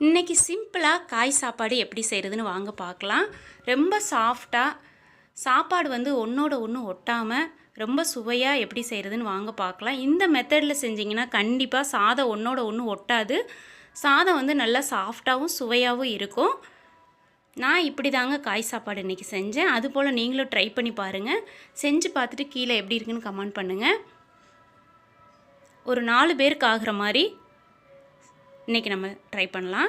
இன்றைக்கி சிம்பிளாக காய் சாப்பாடு எப்படி செய்கிறதுன்னு வாங்க பார்க்கலாம். ரொம்ப சாஃப்டாக சாப்பாடு வந்து ஒன்றோட ஒன்று ஒட்டாமல் ரொம்ப சுவையாக எப்படி செய்கிறதுன்னு வாங்க பார்க்கலாம். இந்த மெத்தடில் செஞ்சிங்கன்னா கண்டிப்பாக சாதம் ஒன்றோட ஒன்று ஒட்டாது. சாதம் வந்து நல்லா சாஃப்டாகவும் சுவையாகவும் இருக்கும். நான் இப்படி தாங்க காய் சாப்பாடு இன்றைக்கி செஞ்சேன். அதுபோல் நீங்களும் ட்ரை பண்ணி பாருங்கள். செஞ்சு பார்த்துட்டு கீழே எப்படி இருக்குன்னு கமெண்ட் பண்ணுங்கள். ஒரு 4 பேருக்கு ஆகிற மாதிரி இன்றைக்கி நம்ம ட்ரை பண்ணலாம்.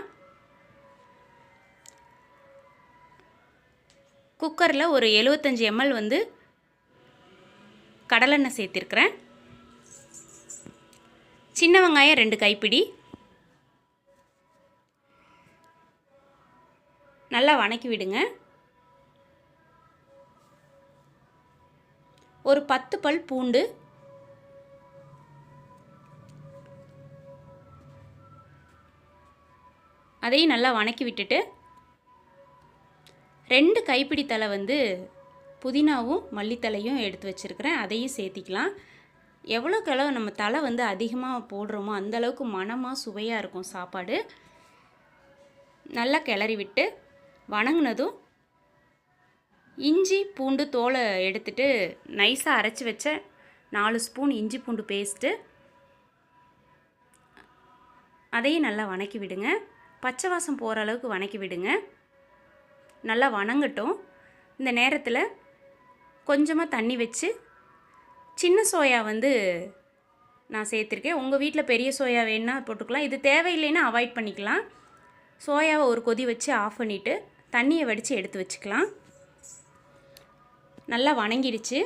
குக்கரில் ஒரு 75 ml வந்து கடலெண்ணெய் சேர்த்திருக்கிறேன். சின்ன வெங்காயம் 2 கைப்பிடி நல்லா வணக்கி விடுங்க. ஒரு 10 பல் பூண்டு, அதையும் நல்லா வணக்கி விட்டுட்டு 2 கைப்பிடி தலை வந்து புதினாவும் மல்லித்தலையும் எடுத்து வச்சுருக்கிறேன். அதையும் சேர்த்திக்கலாம். எவ்வளோக்கு எவ்வளோ நம்ம தலை வந்து அதிகமாக போடுறோமோ அந்தளவுக்கு மணமாக சுவையாக இருக்கும் சாப்பாடு. நல்லா கிளறி விட்டு வணங்கினதும் இஞ்சி பூண்டு தோலை எடுத்துட்டு நைஸாக அரைச்சி வச்ச 4 ஸ்பூன் இஞ்சி பூண்டு பேஸ்ட்டு அதையும் நல்லா வணக்கி விடுங்க. பச்சை வாசம் போகிற அளவுக்கு வணக்கி விடுங்க. நல்லா வணங்கட்டும். இந்த நேரத்தில் கொஞ்சமாக தண்ணி வச்சு சின்ன சோயா வந்து நான் சேர்த்துருக்கேன். உங்கள் வீட்டில் பெரிய சோயா வேணுன்னா போட்டுக்கலாம். இது தேவையில்லைன்னா அவாய்ட் பண்ணிக்கலாம். சோயாவை ஒரு கொதி வச்சு ஆஃப் பண்ணிவிட்டு தண்ணியை வடித்து எடுத்து வச்சுக்கலாம். நல்லா வணங்கிடுச்சு.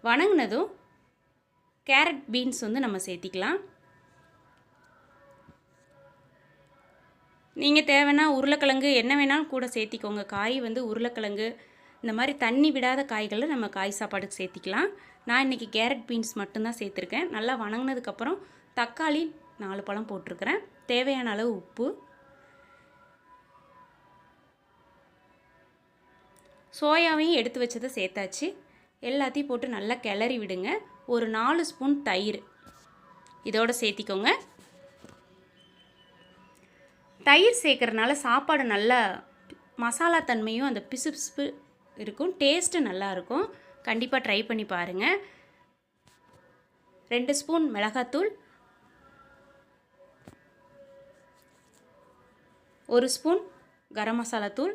வணங்கினதும் கேரட் பீன்ஸ் வந்து நம்ம சேர்த்திக்கலாம். நீங்கள் தேவைன்னா உருளைக்கிழங்கு என்ன வேணாலும் கூட சேர்த்திக்கோங்க. காய் வந்து உருளைக்கிழங்கு இந்த மாதிரி தண்ணி விடாத காய்களை நம்ம காய் சாப்பாடுக்கு சேர்த்திக்கலாம். நான் இன்றைக்கி கேரட் பீன்ஸ் மட்டும்தான் சேர்த்துருக்கேன். நல்லா வணங்கினதுக்கப்புறம் தக்காளி 4 பழம் போட்டிருக்கிறேன். தேவையான அளவு உப்பு, சோயாவையும் எடுத்து வச்சதை சேர்த்தாச்சு. எல்லாத்தையும் போட்டு நல்லா கிளறி விடுங்க. ஒரு 4 ஸ்பூன் தயிர் இதோடு சேர்த்திக்கோங்க. தயிர் சேர்க்குறதுனால சாப்பாடு நல்லா மசாலா தன்மையும் அந்த பிசுபிசுப்பு இருக்கும். டேஸ்ட்டு நல்லாயிருக்கும். கண்டிப்பாக ட்ரை பண்ணி பாருங்கள். 2 ஸ்பூன் மிளகாத்தூள், 1 ஸ்பூன் கரம் மசாலா தூள்.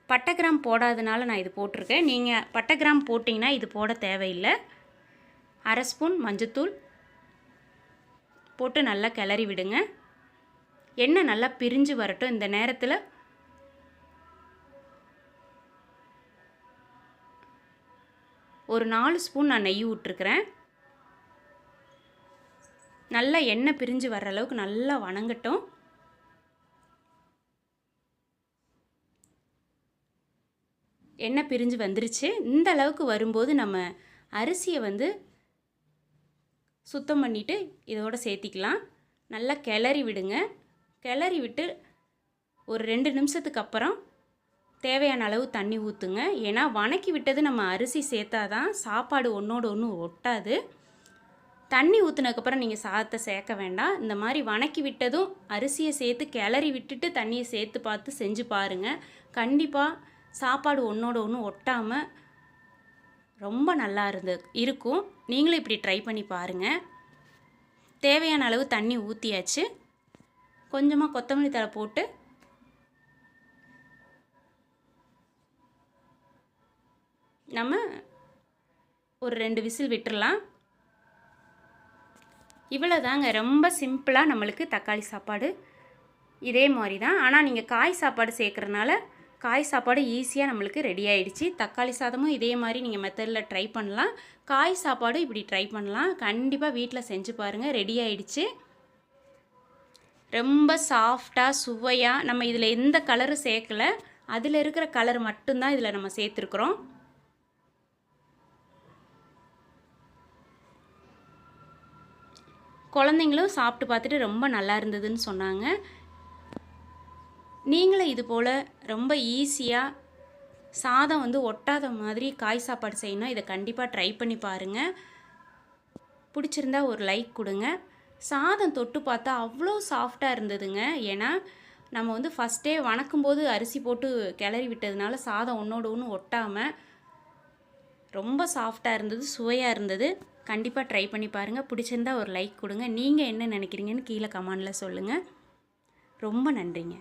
பட்டை கிராம் போடாதனால நான் இது போட்டிருக்கேன். நீங்கள் பட்டை கிராம் போட்டிங்கன்னா இது போட தேவையில்லை. 1/2 ஸ்பூன் மஞ்சத்தூள் போட்டு நல்லா கிளறி விடுங்க. எண்ணெய் நல்லா பிரிஞ்சு வரட்டும். இந்த நேரத்தில் ஒரு 4 ஸ்பூன் நான் நெய் விட்டுருக்குறேன். நல்லா எண்ணெய் பிரிஞ்சு வர்ற அளவுக்கு நல்லா வணங்கட்டும். எண்ணெய் பிரிஞ்சு வந்துருச்சு. இந்த அளவுக்கு வரும்போது நம்ம அரிசியை வந்து சுத்தம் பண்ணிவிட்டு இதோட சேர்த்திக்கலாம். நல்லா கிளறி விடுங்க. கிளறி விட்டு ஒரு 2 நிமிஷத்துக்கு அப்புறம் தேவையான அளவு தண்ணி ஊற்றுங்க. ஏன்னா வணக்கி விட்டது நம்ம அரிசி சேர்த்தா தான் சாப்பாடு ஒன்றோடு ஒன்று ஒட்டாது. தண்ணி ஊற்றுனதுக்கப்புறம் நீங்கள் சாதத்தை சேர்க்க வேண்டாம். இந்த மாதிரி வணக்கி விட்டதும் அரிசியை சேர்த்து கிளறி விட்டுட்டு தண்ணியை சேர்த்து பார்த்து செஞ்சு பாருங்கள். கண்டிப்பாக சாப்பாடு ஒன்றோட ஒன்று ஒட்டாமல் ரொம்ப நல்லா இருக்கும். நீங்களும் இப்படி ட்ரை பண்ணி பாருங்கள். தேவையான அளவு தண்ணி ஊற்றியாச்சு. கொஞ்சமாக கொத்தமல்லி தழை போட்டு நம்ம ஒரு 2 விசில் விட்டுறலாம். இவ்வளோ தாங்க. ரொம்ப சிம்பிளாக நம்மளுக்கு தக்காளி சாப்பாடு இதே மாதிரி தான். ஆனால் நீங்கள் காய் சாப்பாடு சேர்க்குறனால காய் சாப்பாடு ஈஸியாக நம்மளுக்கு ரெடி ஆகிடுச்சு. தக்காளி சாதமும் இதே மாதிரி நீங்கள் மெத்தடில் ட்ரை பண்ணலாம். காய் சாப்பாடு இப்படி ட்ரை பண்ணலாம். கண்டிப்பாக வீட்டில் செஞ்சு பாருங்கள். ரெடி ஆகிடுச்சு. ரொம்ப சாஃப்டாக சுவையாக நம்ம இதில் எந்த கலரும் சேர்க்கலை. அதில் இருக்கிற கலர் மட்டும்தான் இதில் நம்ம சேர்த்துருக்குறோம். குழந்தைங்களும் சாப்பிட்டு பார்த்துட்டு ரொம்ப நல்லா இருந்ததுன்னு சொன்னாங்க. நீங்களும் இது போல் ரொம்ப ஈஸியாக சாதம் வந்து ஒட்டாத மாதிரி காய் சாப்பாடு செய்யணும். இதை கண்டிப்பாக ட்ரை பண்ணி பாருங்கள். பிடிச்சிருந்தா ஒரு லைக் கொடுங்க. சாதம் தொட்டு பார்த்தா அவ்வளோ சாஃப்டாக இருந்ததுங்க. ஏன்னா நம்ம வந்து ஃபஸ்ட்டே வணக்கும்போது அரிசி போட்டு கிளறி விட்டதுனால சாதம் ஒன்றோடு ஒன்று ஒட்டாமல் ரொம்ப சாஃப்டாக இருந்தது, சுவையாக இருந்தது. கண்டிப்பாக ட்ரை பண்ணி பாருங்கள். பிடிச்சிருந்தா ஒரு லைக் கொடுங்க. நீங்கள் என்ன நினைக்கிறீங்கன்னு கீழே கமெண்டில் சொல்லுங்கள். ரொம்ப நன்றிங்க.